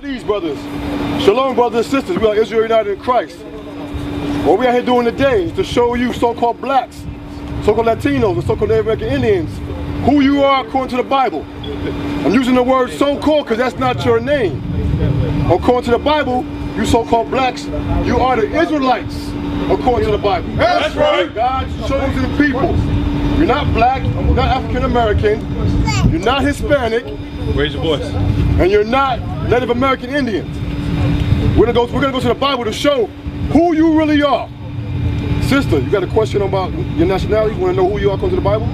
These brothers, shalom brothers and sisters, we are Israel United in Christ. What we are here doing today is to show you so-called blacks, so-called Latinos, and so-called Native American Indians, who you are according to the Bible. I'm using the word so-called because that's not your name. According to the Bible, you so-called blacks, you are the Israelites, according to the Bible. That's right. God's chosen people. You're not black, you're not African American, you're not Hispanic. Raise your voice. And you're not Native American Indians. We're gonna go to the Bible to show who you really are. Sister, you got a question about your nationality? You want to know who you are according to the Bible?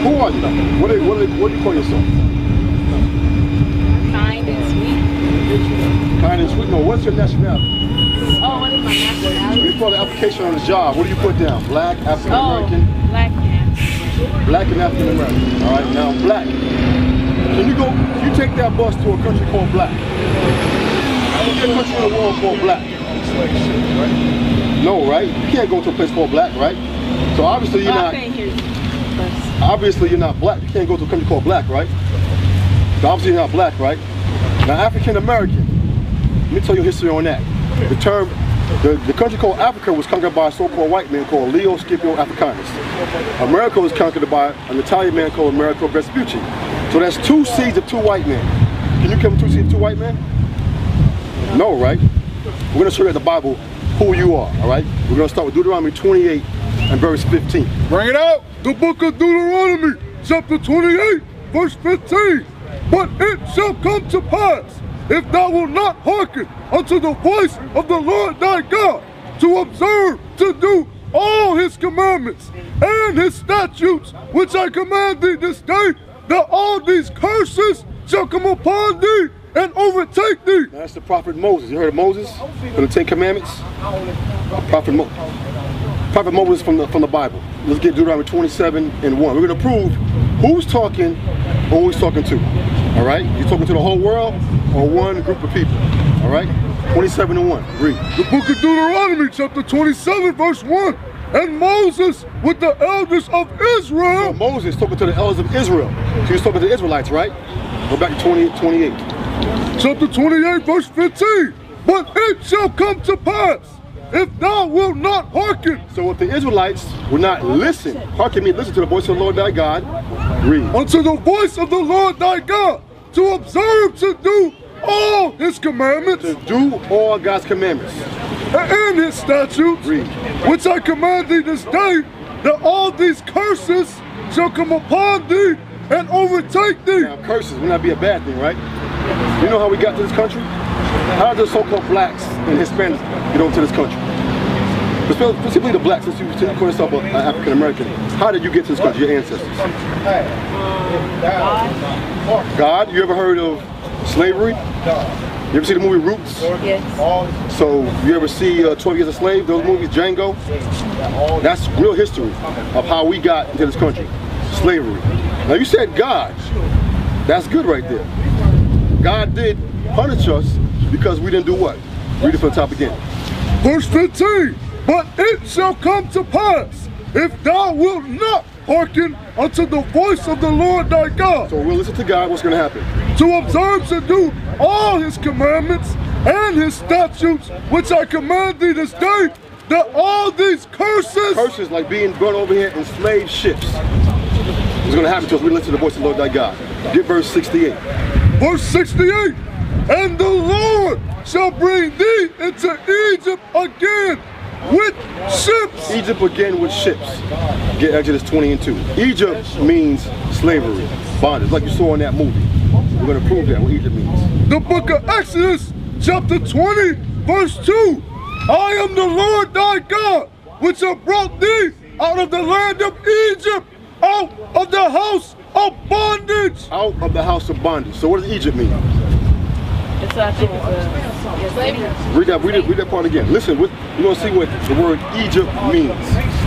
Who are you? What do you call yourself? Kind and sweet. Kind and sweet? No, what's your nationality? Oh, what is my nationality? When you call the application on the job, what do you put down? Black, African American? Oh, black and African. Black and African American. All right, now black. Can you take that bus to a country called black? What's a country in the world called black? No, right? You can't go to a place called black, right? So obviously you're not. Obviously you're not black. You can't go to a country called black, right? So obviously you're not black, right? Now African American. Let me tell you history on that. The term, the country called Africa was conquered by a so-called white man called Leo Scipio Africanus. America was conquered by an Italian man called Amerigo Vespucci. So that's two seeds of two white men. Can you come two seeds of two white men? No, right? We're going to show you at the Bible who you are, all right? We're going to start with Deuteronomy 28 and verse 15. Bring it out. The book of Deuteronomy, chapter 28, verse 15. But it shall come to pass, if thou wilt not hearken unto the voice of the Lord thy God, to observe to do all his commandments and his statutes, which I command thee this day, that all these curses shall come upon thee and overtake thee. Now that's the prophet Moses. You heard of Moses from the Ten Commandments? Prophet Moses from the Bible. Let's get Deuteronomy 27 and 1. We're going to prove who's talking and who he's talking to. All right? You're talking to the whole world or one group of people. All right? 27 and 1. Read. The book of Deuteronomy, chapter 27, verse 1. And Moses with the elders of Israel. So Moses talking to the elders of Israel. So he's talking to the Israelites, right? Go back to 28. Chapter 28, verse 15. But it shall come to pass, if thou wilt not hearken. So if the Israelites will not listen, hearken me, listen to the voice of the Lord thy God, read. Unto the voice of the Lord thy God, to observe to do all his commandments. To do all God's commandments. And his statutes, read. Which I command thee this day, that all these curses shall come upon thee and overtake thee. Now curses would not be a bad thing, right? You know how we got to this country? How did the so-called blacks and Hispanics get over to this country? Specifically the blacks, since you call yourself an African American, how did you get to this country, your ancestors? God? You ever heard of slavery? You ever see the movie Roots? Yes. So you ever see 12 Years a Slave, those movies, Django? That's real history of how we got into this country, slavery. Now you said God, that's good right there. God did punish us because we didn't do what? Read it from the top again. Verse 15, but it shall come to pass, if thou wilt not hearken unto the voice of the Lord thy God. So we'll listen to God, what's going to happen? To observe to do all his commandments and his statutes, which I command thee this day, that all these curses. Curses like being brought over here in slave ships. It's going to happen to us. We listen to the voice of the Lord thy God. Get verse 68. Verse 68. And the Lord shall bring thee into Egypt again with ships. Egypt again with ships. Get Exodus 20 and 2. Egypt means slavery, bondage, like you saw in that movie. We're going to prove that, what Egypt means. The book of Exodus, chapter 20, verse 2. I am the Lord thy God, which have brought thee out of the land of Egypt, out of the house of bondage. Out of the house of bondage. So what does Egypt mean? So I think it's slavery. Read that part again. Listen, you're going to see what the word Egypt means.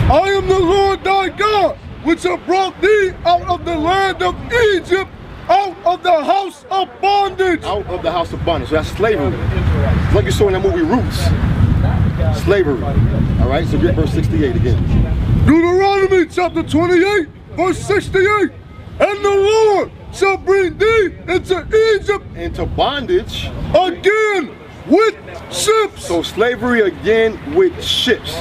I am the Lord thy God, which have brought thee out of the land of Egypt, out of the house of bondage. Out of the house of bondage. So that's slavery. It's like you saw in that movie Roots. Slavery. All right, so get verse 68 again. Deuteronomy chapter 28, verse 68. And the Lord shall bring thee into Egypt. Into to bondage again with ships. So slavery again with ships.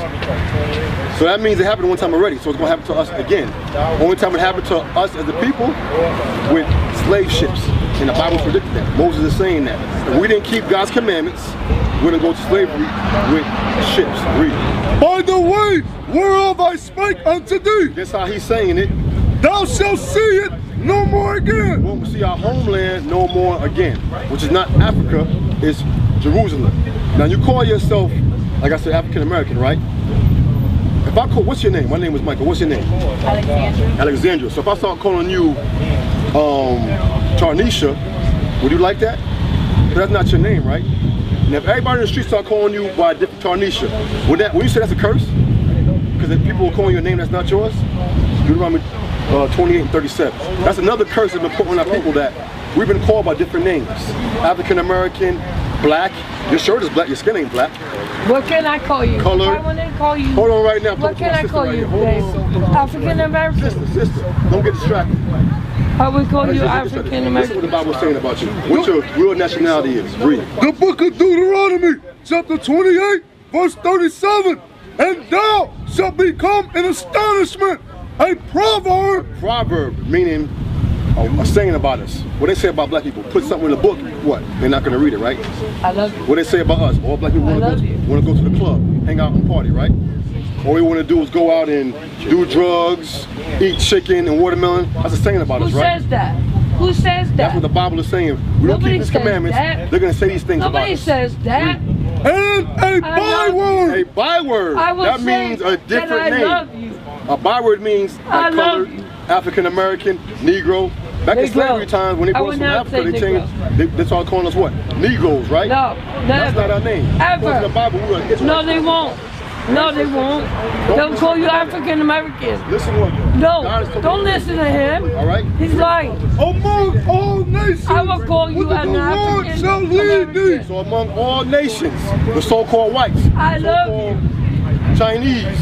So that means it happened one time already, so it's going to happen to us again. Only time it happened to us as the people with slave ships. And the Bible predicted that. Moses is saying that. If we didn't keep God's commandments, we're going to go to slavery with ships. Read. By the way whereof I spake unto thee. That's how he's saying it. Thou shalt see it no more again. We won't see our homeland no more again, which is not Africa, it's Jerusalem. Now you call yourself, like I said, African American, right? If I call, what's your name? My name is Michael. What's your name? Alexandra. Alexandra. So if I start calling you Tarnisha, would you like that? That's not your name, right? And if everybody in the street start calling you by a different Tarnisha, would you say that's a curse? Because if people are calling your name that's not yours? Deuteronomy 28 and 37. That's another curse that's been put on our people, that we've been called by different names. African American, black. Your shirt is black, your skin ain't black. What can I call you? Color. I want to call you. Hold on right now. What can I call right you, here. babe? African American. Sister, don't get distracted. I would call you Listen African to what American. the Bible is saying about you. What your real nationality is. Read. The book of Deuteronomy, chapter 28, verse 37. And thou shalt become an astonishment, a proverb. Proverb, meaning a saying about us. What they say about black people. Put something in the book, what? They're not going to read it, right? I love you. What they say about us. All black people want to go to the club, hang out and party, right? All we want to do is go out and do drugs, eat chicken and watermelon. That's a saying about us, right? Who says that? Who says that? That's what the Bible is saying. We don't keep His commandments. They're going to say these things about Nobody us. says that. And a byword. A byword. That means a different name. I love you. A byword means like color, African American, Negro. Back in slavery times, when they brought us from Africa, they changed. They started calling us what? Negroes, right? No, that's not our name. Ever. In the Bible, we were Israelites. No, they won't. No, they won't. They'll call you African American. Listen to him. No, don't listen to him. All right. He's lying. Among all nations, I will call you an African American. So among all nations, the so-called whites, I love you. Chinese,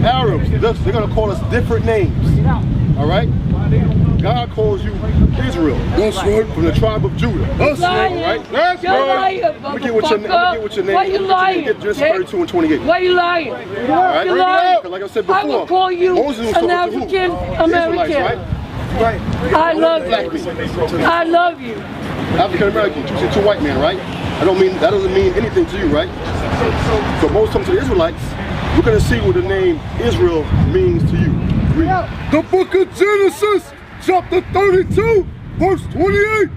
Arabs, they're going to call us different names. All right? God calls you Israel. That's right. From the tribe of Judah. That's lying. Right? That's right. Let me get with your name. Why you lying? Get Genesis 32 and 28. Why you lying? All right? You lying. Like I said before, I will call you an African American. Right? I love you. I love you. African American, you see two white men, right? That doesn't mean anything to you, right? So most times to the Israelites, we're gonna see what the name Israel means to you. Read. The book of Genesis, chapter 32, verse 28.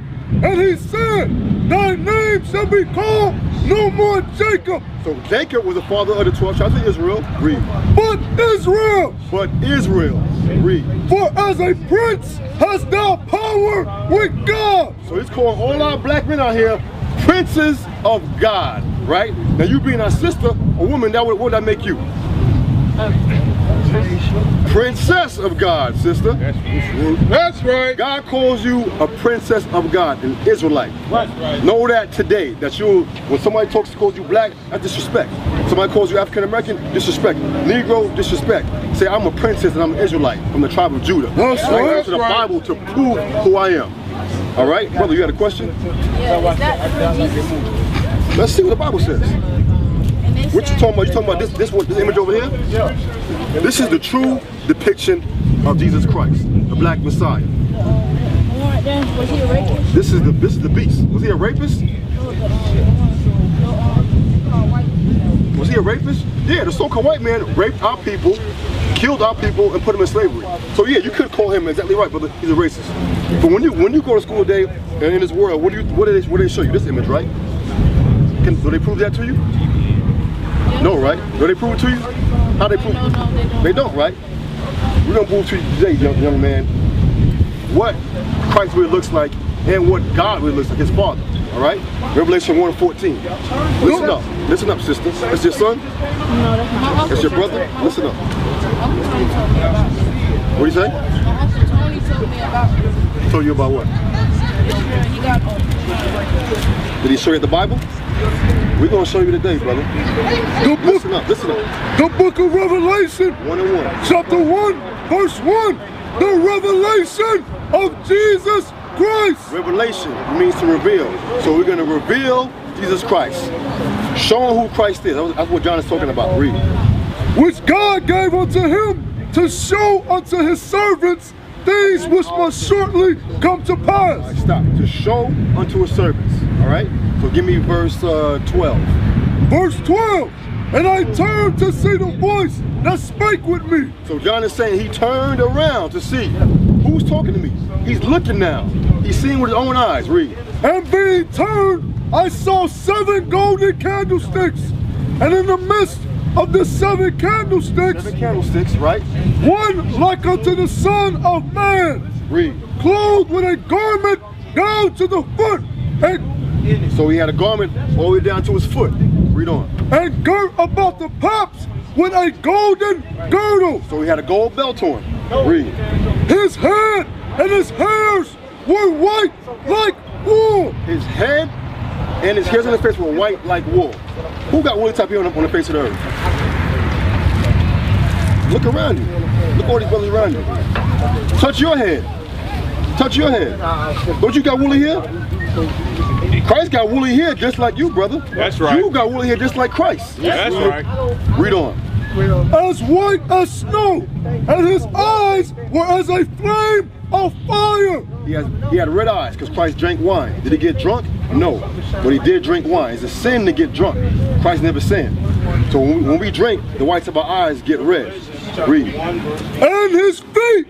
And he said, thy name shall be called no more Jacob. So Jacob was the father of the 12 tribes of Israel. Read. But Israel. But Israel. Read. For as a prince hast thou power with God. So he's calling all our black men out here princes of God, right? Now you being our sister, a woman, what would that make you? Princess of God, sister. That's right. God calls you a princess of God, an Israelite. That's right. Know that today, that when somebody calls you black, that's disrespect. Somebody calls you African American, disrespect. Negro, disrespect. Say, I'm a princess and I'm an Israelite from the tribe of Judah. That's I right. go to the Bible to prove who I am. All right, brother, you had a question? Yeah, is that Jesus? Let's see what the Bible says. What you talking about? You talking about this image over here? Yeah. This is the true depiction of Jesus Christ, the black Messiah. Was he a rapist? This is the beast. Was he a rapist? Was he a rapist? Yeah, the so-called white man raped our people, killed our people, and put them in slavery. So yeah, you could call him exactly right, but he's a racist. But when you go to school today and in this world, what do they show you? This image, right? Do they prove that to you? No, right? Do they prove it to you? How they prove it? No, they don't, right? We're gonna prove to you today, young man, what Christ really looks like and what God really looks like, His Father. All right? Revelation 1:14. Listen up. Listen up, sister. That's your son? No, that's my uncle. That's your brother? Listen up. Uncle Tony told me about it. What do you say? My Uncle Tony told me about it. He told you about what? He got Did he show you the Bible? We're going to show you today, brother. Listen up. The book of Revelation, 1 and 1. chapter 1, verse 1. The revelation of Jesus Christ. Revelation means to reveal. So we're going to reveal Jesus Christ. Showing who Christ is. That's what John is talking about. Read. Which God gave unto him to show unto his servants things which must shortly come to pass. All right, stop. To show unto his servants. All right? So give me verse 12. Verse 12. And I turned to see the voice that spake with me. So John is saying he turned around to see who's talking to me. He's looking now. He's seeing with his own eyes. Read. And being turned, I saw 7 golden candlesticks. And in the midst of the 7 candlesticks, 7 candlesticks, right? one like unto the Son of Man. Read. Clothed with a garment down to the foot. And So he had a garment all the way down to his foot. Read on. And girt about the paps with a golden girdle. So he had a gold belt on. Read. His head and his hairs were white like wool. His head and his hairs on his face were white like wool. Who got woolly type hair on the face of the earth? Look around you. Look at all these brothers around you. Touch your head. Touch your head. Don't you got woolly hair? Christ got woolly hair just like you, brother. That's right. You got woolly hair just like Christ. That's right. Read on. As white as snow, and his eyes were as a flame of fire. He had red eyes because Christ drank wine. Did he get drunk? No. But he did drink wine. It's a sin to get drunk. Christ never sinned. So when we drink, the whites of our eyes get red. Read. And his feet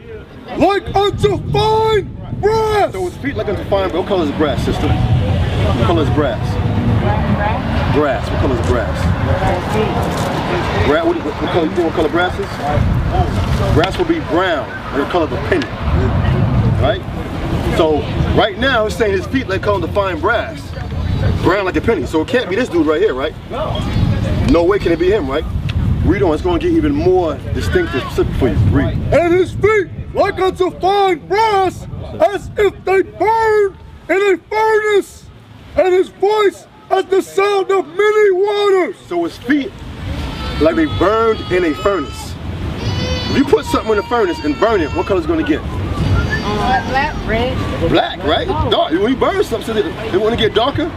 like unto fine brass. So his feet like unto fine. What color is brass, sister? What color is brass? Grass. What color is grass? What color brass is? Brass will be brown, like the color of a penny. Right? So right now it's saying his feet like color of fine brass. Brown like a penny. So it can't be this dude right here, right? No way can it be him, right? Read on, it's going to get even more distinct and specific for you. Read. And his feet like unto fine brass, as if they burned in a furnace, and his voice as the sound of many waters. So his feet like they burned in a furnace. If you put something in a furnace and burn it, what color is it going to get? Black, red. Black, right? Dark. When you burn something, it want to get darker.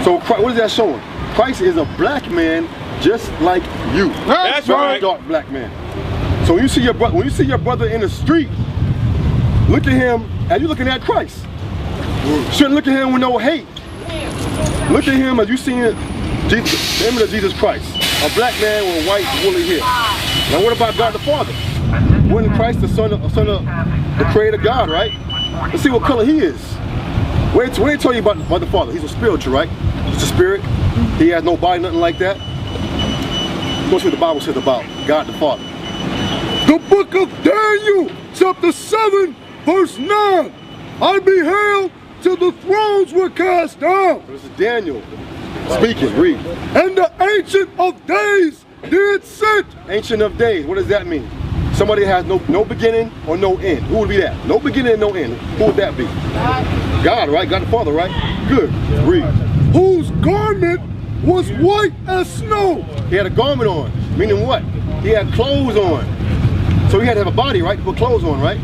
So what is that showing? Christ is a black man just like you. That's right. Dark black man. So when you see your brother in the street, look at him as you're looking at Christ. You shouldn't look at him with no hate. Look at him as you see Jesus, the image of Jesus Christ. A black man with white woolly hair. Now what about God the Father? Wasn't Christ the son of the creator God, right? Let's see what color he is. What did he tell you about the Father? He's a spiritual, right? He's a spirit. He has no body, nothing like that. What's what the Bible says about God the Father? The book of Daniel, chapter 7, verse 9. I beheld till the thrones were cast down. This is Daniel speaking. Read. And the Ancient of Days did sit. Ancient of Days. What does that mean? Somebody has no beginning or no end. Who would be that? No beginning and no end. Who would that be? God, right? God the Father, right? Good. Read. Whose garment was white as snow. He had a garment on. Meaning what? He had clothes on. So he had to have a body, right? To put clothes on, right?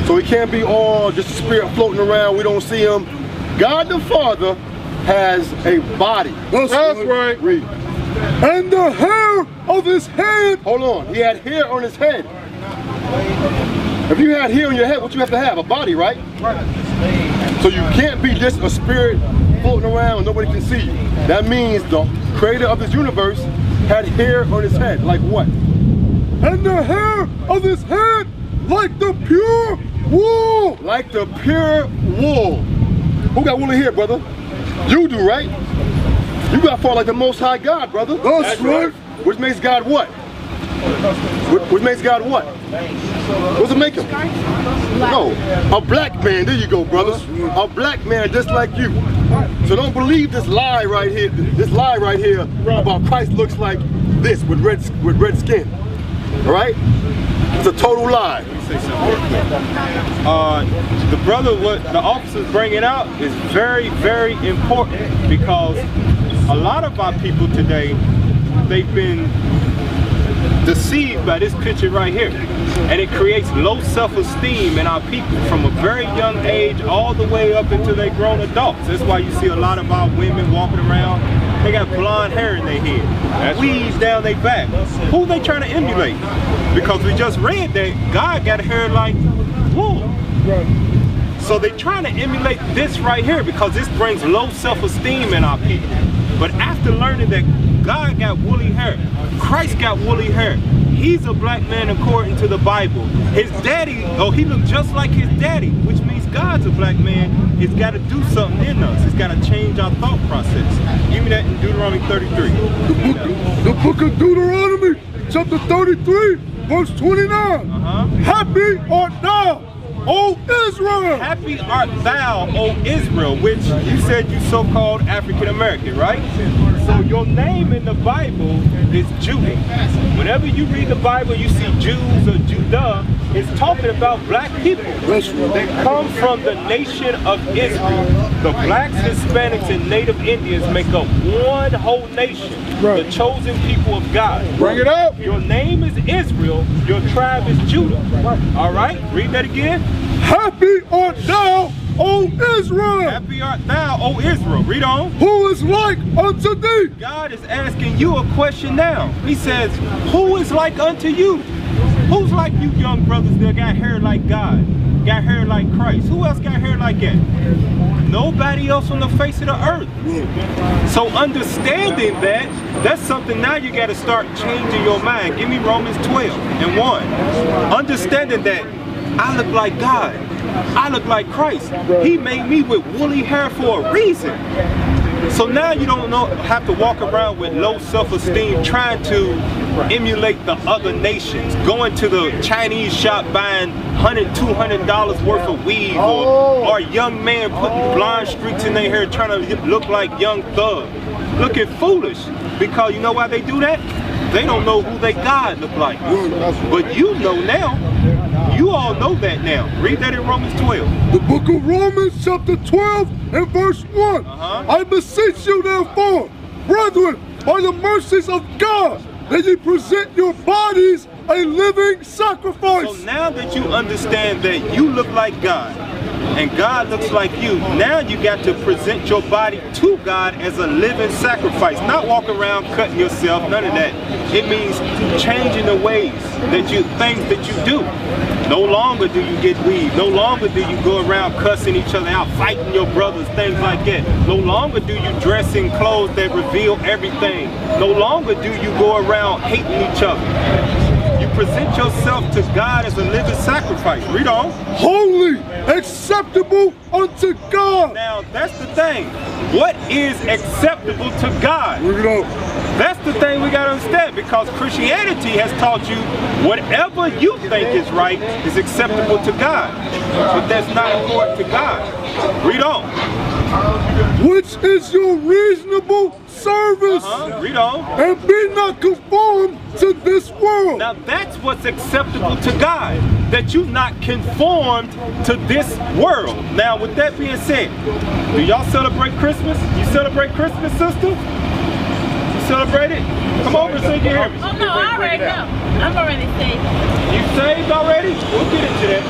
So he can't be all just a spirit floating around. We don't see him. God the Father has a body. That's right. Read. And the hair of his head. Hold on. He had hair on his head. If you had hair on your head, what you have to have? A body, right? Right. So you can't be just a spirit floating around and nobody can see you. That means the creator of this universe had hair on his head. Like what? And the hair of his head like the pure wool. Like the pure wool. Who got woolly hair, brother? You do, right? You got to fall like the Most High God, brother. That's right. Which makes God what? Which makes God what? What does it make him? No, a black man. There you go, brother. A black man just like you. So don't believe this lie right here. This lie right here about Christ looks like this with red skin. All right? It's a total lie. The brother, what the officer's bringing out is very, very important, because a lot of our people today, they've been deceived by this picture right here. And it creates low self-esteem in our people from a very young age all the way up until they grown adults. That's why you see a lot of our women walking around, they got blonde hair in their head, weaves down their back. Who they trying to emulate? Because we just read that God got hair like wool. So they trying to emulate this right here because this brings low self-esteem in our people. But after learning that God got woolly hair, Christ got woolly hair, he's a black man according to the Bible. His daddy, oh, he looked just like his daddy, which means God's a black man. He's got to do something in us. He's got to change our thought process. Give me that in Deuteronomy 33. The book of Deuteronomy, chapter 33, verse 29. Happy art thou, O Israel! Happy art thou, O Israel, which you said you so-called African American, right? So your name in the Bible is Judah. Whenever you read the Bible, you see Jews or Judah, it's talking about black people. They come from the nation of Israel. The blacks, Hispanics, and Native Indians make up one whole nation, the chosen people of God. Bring it up. Your name is Israel, your tribe is Judah. All right, read that again. Happy art thou, O Israel! Happy art thou, O Israel. Read on. Who is like unto thee? God is asking you a question now. He says, who is like unto you? Who's like you young brothers that got hair like God? Got hair like Christ? Who else got hair like that? Nobody else on the face of the earth. So understanding that, that's something now you got to start changing your mind. Give me Romans 12:1. Understanding that I look like God. I look like Christ. He made me with woolly hair for a reason. So now you don't have to walk around with low self-esteem trying to emulate the other nations. Going to the Chinese shop buying $100, $200 worth of weave, or a young man putting blonde streaks in their hair trying to look like Young Thug. Looking foolish because you know why they do that? They don't know who their God look like. But you know now. You all know that now. Read that in Romans 12. The book of Romans chapter 12 and verse 1. I beseech you therefore, brethren, by the mercies of God, that ye present your bodies a living sacrifice. So now that you understand that you look like God, and God looks like you, now you got to present your body to God as a living sacrifice. Not walk around cutting yourself, none of that. It means changing the ways that things that you do. No longer do you get weed. No longer do you go around cussing each other out, fighting your brothers, things like that. No longer do you dress in clothes that reveal everything. No longer do you go around hating each other. Present yourself to God as a living sacrifice. Read on. Holy, acceptable unto God. Now that's the thing. What is acceptable to God? Bring it up. That's the thing we gotta understand, because Christianity has taught you whatever you think is right is acceptable to God. But that's not important to God. Read on. Which is your reasonable service. Read on. And be not conformed to this world. Now that's what's acceptable to God, that you not conformed to this world. Now with that being said, do y'all celebrate Christmas? You celebrate Christmas, sister? You celebrate it? Come over so you can hear me. Oh no, I already know. I'm already saved. You saved already? We'll get into that.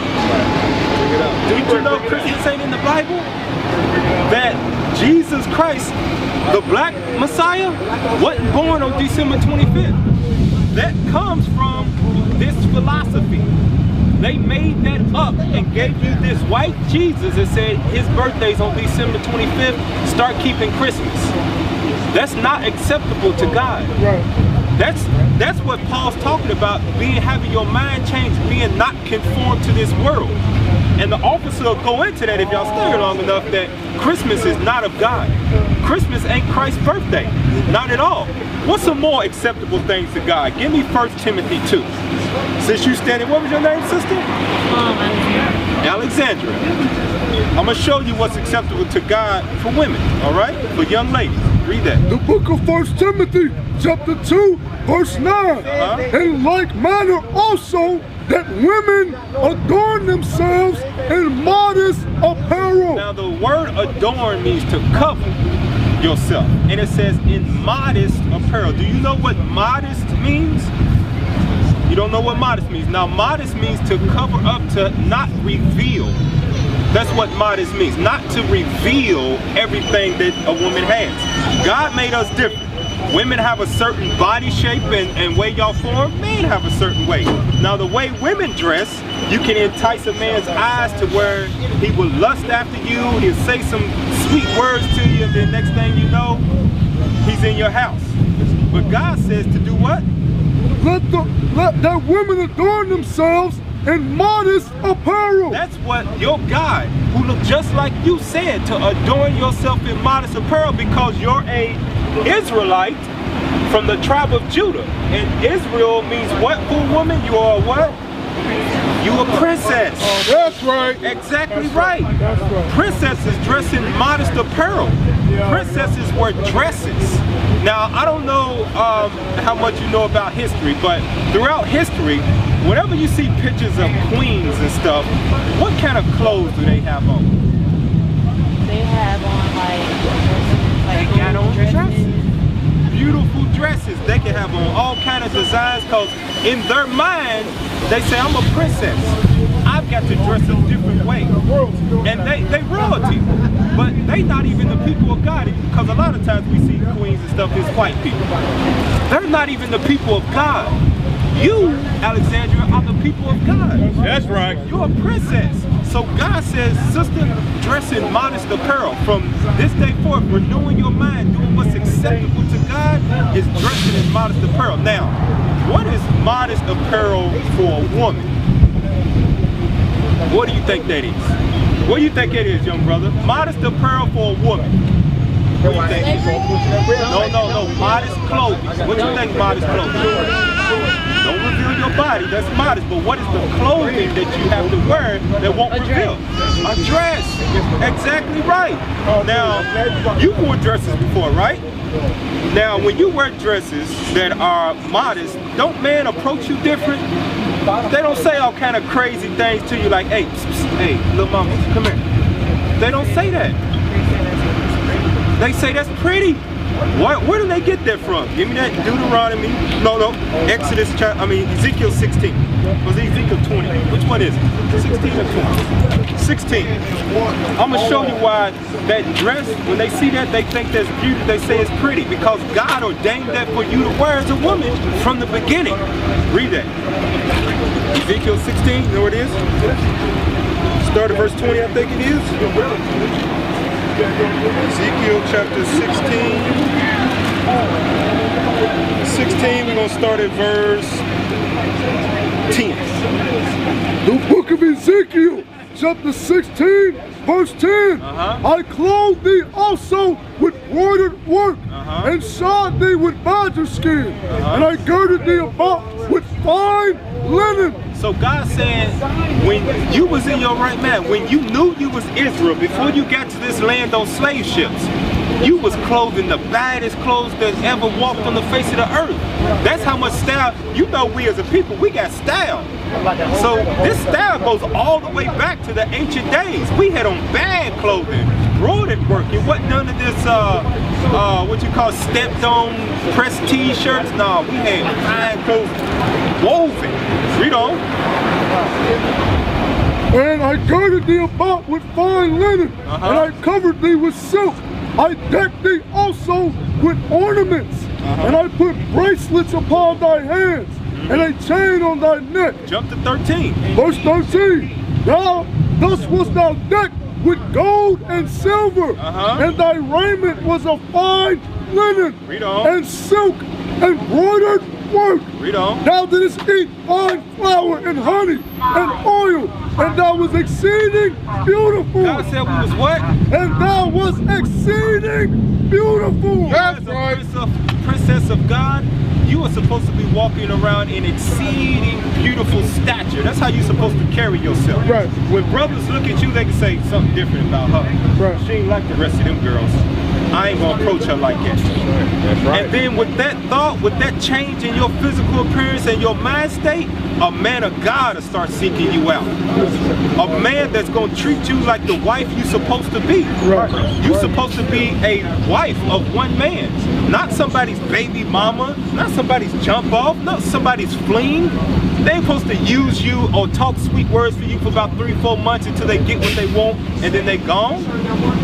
Did you know Christmas ain't in the Bible? That Jesus Christ, the black Messiah, wasn't born on December 25th. That comes from this philosophy. They made that up and gave you this white Jesus and said his birthday's on December 25th, start keeping Christmas. That's not acceptable to God. That's what Paul's talking about, having your mind changed, being not conformed to this world. And the officer will go into that if y'all stay here long enough, that Christmas is not of God. Christmas ain't Christ's birthday. Not at all. What's some more acceptable things to God? Give me 1 Timothy 2. Since you standing, what was your name, sister? Alexandra. I'm going to show you what's acceptable to God for women, all right? For young ladies. Read that. The book of 1 Timothy, chapter 2, verse 9. In like manner also, that women adorn themselves in modest apparel. Now the word adorn means to cover yourself. And it says in modest apparel. Do you know what modest means? You don't know what modest means. Now, modest means to cover up, to not reveal. That's what modest means. Not to reveal everything that a woman has. God made us different. Women have a certain body shape and way y'all form. Men have a certain way. Now, the way women dress, you can entice a man's eyes to where he will lust after you. He'll say some sweet words to you, and then next thing you know, he's in your house. But God says to do what? Let that women adorn themselves in modest apparel. That's what your God, who look just like you, said, to adorn yourself in modest apparel, because you're a Israelite from the tribe of Judah. And Israel means what for a woman? You are what? You a princess. Oh, that's right. Exactly right. That's right. Princesses dress in modest apparel. Princesses wear dresses. Now, I don't know how much you know about history, but throughout history, whenever you see pictures of queens and stuff, what kind of clothes do they have on? They have on like They got on dresses. Beautiful dresses. They can have on all kind of designs, because in their mind, they say, I'm a princess. I've got to dress a different way. And they royalty. But they not even the people of God, because a lot of times we see queens and stuff as white people. They're not even the people of God. You, Alexandria, are the people of God. That's right. You're a princess. So God says, sister, dress in modest apparel. From this day forth, renewing your mind, doing what's acceptable to God, is dressing in modest apparel. Now, what is modest apparel for a woman? What do you think that is? What do you think it is, young brother? Modest apparel for a woman. What do you think? No. Modest clothing. What do you think modest clothing? Don't reveal your body, that's modest, but what is the clothing that you have to wear that won't reveal? A dress. Exactly right. Now, you wore dresses before, right? Now, when you wear dresses that are modest, don't men approach you different? They don't say all kind of crazy things to you like, hey, hey, little mama, come here. They don't say that. They say that's pretty. Where do they get that from? Give me that Deuteronomy. No. Exodus, Ezekiel 16. Was it Ezekiel 20? Which one is it? 16 or 20? 16. I'm going to show you why that dress, when they see that, they think that's beauty. They say it's pretty, because God ordained that for you to wear as a woman from the beginning. Read that. Ezekiel 16, you know what it is? Start at verse 20, I think it is. Ezekiel chapter 16. 16, we're going to start at verse 10. The book of Ezekiel, chapter 16, verse 10. I clothed thee also with broidered work, and shod thee with badger skin, and I girded thee about with fine linen. So God said, when you was in your right mind, when you knew you was Israel, before you got to this land on slave ships, you was clothed in the baddest clothes that ever walked on the face of the earth. That's how much style. You know, we as a people, we got style. So this style goes all the way back to the ancient days. We had on bad clothing, broidered work. It wasn't none of this what you call stepped on pressed t-shirts. No, we had fine clothes woven. Read on. And I girded thee about with fine linen, and I covered thee with silk. I decked thee also with ornaments, and I put bracelets upon thy hands, and a chain on thy neck. Jump to 13. Verse 13. Thus wast thou decked with gold and silver, and thy raiment was of fine linen, Read on. and silk, and broidered work. Read on. Thou didst eat fine flour and honey and oil, and thou was exceeding beautiful. God said we was what? And thou was exceeding beautiful. That's right. Princess of God, you are supposed to be walking around in exceeding beautiful stature. That's how you're supposed to carry yourself. Right. When brothers look at you, they can say something different about her. Right. She ain't like the rest of them girls. I ain't gonna approach her like that. That's right. And then with that thought, with that change in your physical appearance and your mind state, a man of God will start seeking you out. A man that's gonna treat you like the wife you're supposed to be. Right. You're supposed to be a wife of one man, not somebody's baby mama, not somebody's jump off, not somebody's fling. They ain't supposed to use you or talk sweet words for you for about 3-4 months until they get what they want and then they gone.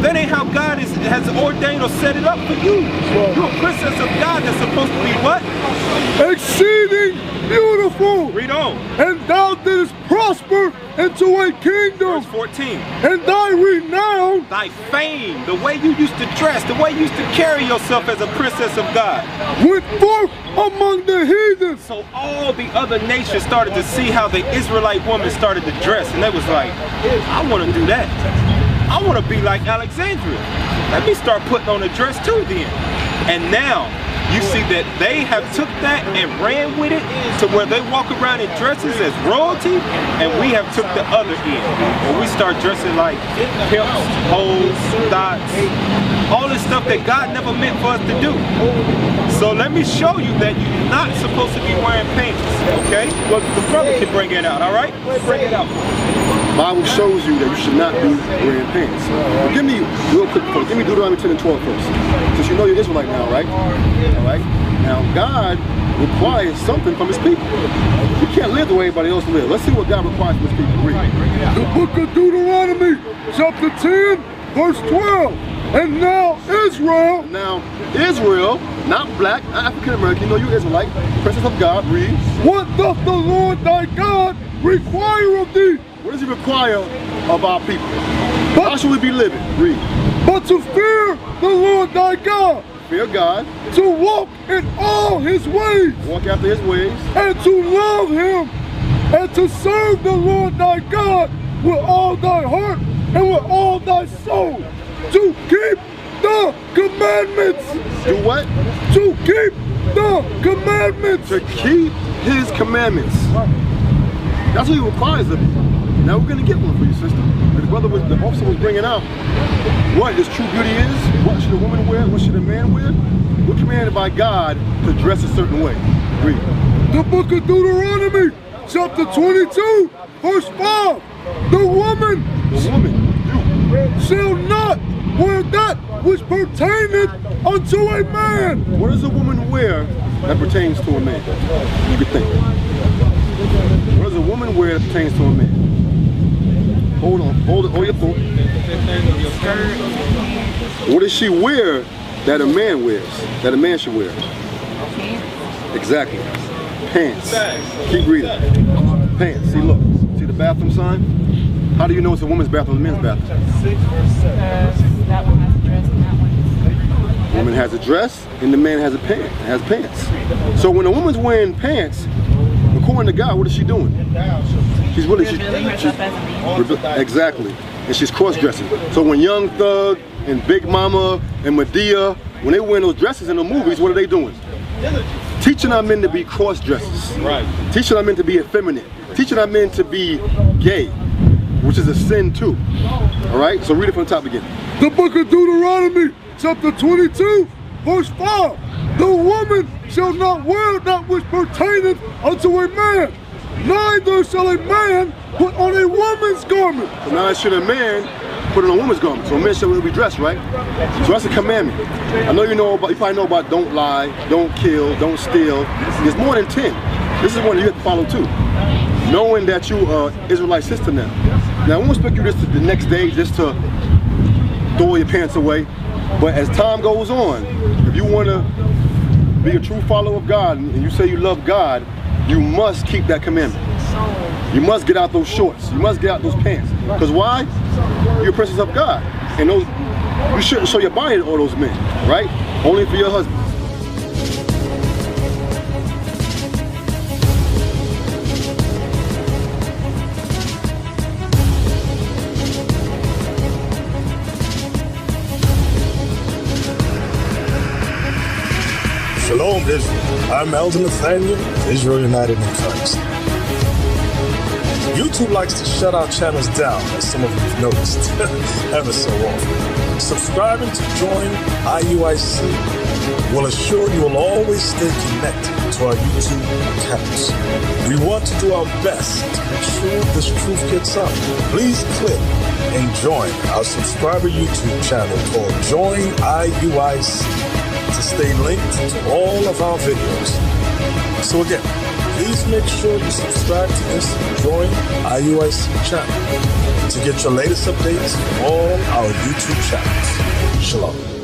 That ain't how God has ordained or set it up for you. You're a princess of God that's supposed to be what? Exceeding beautiful. Read on. And thou didst prosper into a kingdom. Verse 14. And thy renown. Thy fame, the way you used to dress, the way you used to carry yourself as a princess of God. Went forth among the heathens. So all the other nations started to see how the Israelite woman started to dress, and they was like, I want to do that. I want to be like Alexandria. Let me start putting on a dress too then. And now you see that they have took that and ran with it to where they walk around in dresses as royalty, and we have took the other end where we start dressing like pimps, hoes, thoughts, all this stuff that God never meant for us to do. So let me show you that you're not supposed to be wearing pants, okay? Well, the brother can bring it out, all right? Bring it out. Bible shows you that you should not be wearing pants. Give me, real quick, give me Deuteronomy 10 and 12 first. Since you know you're Israelite now, right? All right? Now, God requires something from his people. You can't live the way everybody else lives. Let's see what God requires from his people. Read. The book of Deuteronomy, chapter 10, verse 12. And now Israel. Now, Israel, not black, not African American, you know you're Israelite, princess of God, read. What doth the Lord thy God require of thee? What does he require of our people? How should we be living? Read. But to fear the Lord thy God. Fear God. To walk in all his ways. Walk after his ways. And to love him. And to serve the Lord thy God with all thy heart and with all thy soul. To keep the commandments. Do what? To keep the commandments. To keep his commandments. That's what he requires of you. Now we're going to get one for you, sister. The officer was bringing out what this true beauty is, what should a woman wear, what should a man wear. We're commanded by God to dress a certain way. Read. The book of Deuteronomy, chapter 22, verse 5. The woman shall not wear that which pertaineth unto a man. What does a woman wear that pertains to a man? You can think. What does a woman wear that pertains to a man? Hold on, hold your thought. What does she wear that a man wears, that a man should wear? Exactly. Pants. Keep reading. Pants. See, look. See the bathroom sign? How do you know it's a woman's bathroom and a men's bathroom? That one has a dress and that one. Woman has a dress and the man has pants. So when a woman's wearing pants, according to God, what is she doing? She's really exactly, and she's cross-dressing. So when Young Thug and Big Mama and Medea, when they wear those dresses in the movies, what are they doing? Teaching our men to be cross-dressers. Right. Teaching our men to be effeminate. Teaching our men to be gay, which is a sin too. All right. So read it from the top again. The book of Deuteronomy, chapter 22, verse 5. The woman shall not wear that which pertaineth unto a man, neither shall a man put on a woman's garment. So now should a man put on a woman's garment? So a man should be dressed, right? So that's a commandment. I know you probably know about don't lie, don't kill, don't steal. There's more than 10. This is one you have to follow too. Knowing that you are Israelite sister now. Now I won't expect you the next day just to throw your pants away. But as time goes on, if you want to be a true follower of God and you say you love God, you must keep that commandment. You must get out those shorts. You must get out those pants. Because why? You're a princess of God. And you shouldn't show your body to all those men, right? Only for your husband. Shalom, Israel. I'm Elder Nathaniel, Israel United in Christ. YouTube likes to shut our channels down, as some of you have noticed, ever so often. Subscribing to join IUIC will assure you will always stay connected to our YouTube accounts. We want to do our best to ensure this truth gets out. Please click and join our subscriber YouTube channel called Join IUIC to stay linked to all of our videos. So again, please make sure you subscribe to this Join IUIC channel to get your latest updates from all our YouTube channels. Shalom.